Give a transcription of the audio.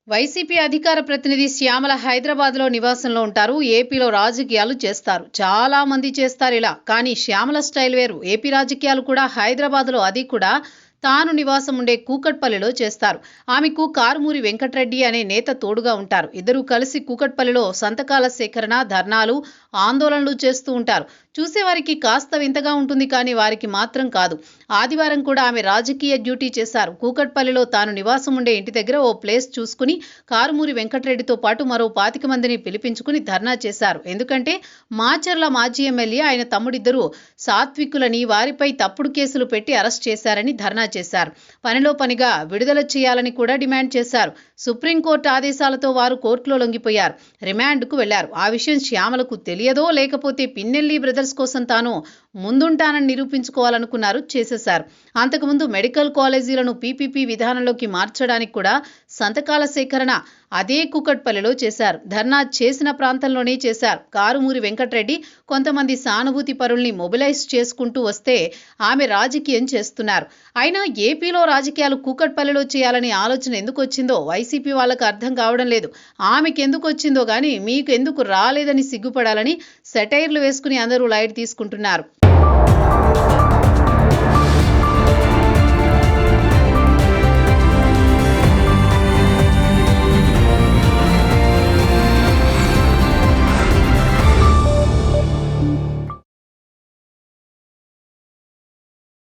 YCP అధికార ప్రతినిధి శ్యామల హైదరాబాద్లో నివాసంలో ఉంటారు. ఏపీలో రాజకీయాలు చేస్తారు. చాలా మంది చేస్తారు ఇలా. కానీ శ్యామల స్టైల్ వేరు. ఏపీ రాజకీయాలు కూడా హైదరాబాద్లో, అది కూడా తాను నివాసం ఉండే కూకట్పల్లిలో చేస్తారు. ఆమెకు కారుమూరి వెంకటరెడ్డి అనే నేత తోడుగా ఉంటారు. ఇద్దరూ కలిసి కూకట్పల్లిలో సంతకాల సేకరణ, ధర్నాలు, ఆందోళనలు చేస్తూ ఉంటారు. చూసేవారికి కాస్త వింతగా ఉంటుంది, కానీ వారికి మాత్రం కాదు. ఆదివారం కూడా ఆమె రాజకీయ డ్యూటీ చేశారు. కూకట్పల్లిలో తాను నివాసం ఉండే ఇంటి దగ్గర ఓ ప్లేస్ చూసుకుని కారుమూరి వెంకటరెడ్డితో పాటు మరో 25 మందిని పిలిపించుకుని ధర్నా చేశారు. ఎందుకంటే మాచర్ల మాజీ ఎమ్మెల్యే, ఆయన తమ్ముడిద్దరూ సాత్వికులని, వారిపై తప్పుడు కేసులు పెట్టి అరెస్ట్ చేశారని ధర్నా చేశారు. పనిలో పనిగా విడుదల చేయాలని కూడా డిమాండ్ చేశారు. సుప్రీంకోర్టు ఆదేశాలతో వారు కోర్టులో లొంగిపోయారు. రిమాండ్కు వెళ్లారు. ఆ విషయం శ్యామలకు తెలియదో, లేకపోతే పిన్నెల్లి బ్రదర్స్ కోసం తాను ముందుంటానని నిరూపించుకోవాలనుకున్నారు, చేసేశారు. అంతకుముందు మెడికల్ కాలేజీలను పీపీపీ విధానంలోకి మార్చడానికి కూడా సంతకాల సేకరణ అదే కూకట్పల్లిలో చేశారు. ధర్నా చేసిన ప్రాంతంలోనే చేశారు. కారుమూరి వెంకటరెడ్డి కొంతమంది సానుభూతి పరుల్ని మొబిలైజ్ చేసుకుంటూ వస్తే ఆమె రాజకీయం చేస్తున్నారు. అయినా ఏపీలో రాజకీయాలు కూకట్పల్లిలో చేయాలని ఆలోచన ఎందుకు వచ్చిందో వైసీపీ వాళ్ళకు అర్థం కావడం లేదు. ఆమెకు ఎందుకు వచ్చిందో గానీ మీకు ఎందుకు రాలేదని సిగ్గుపడాలని సెటైర్లు వేసుకుని అందరూ లైట్ తీసుకుంటున్నారు.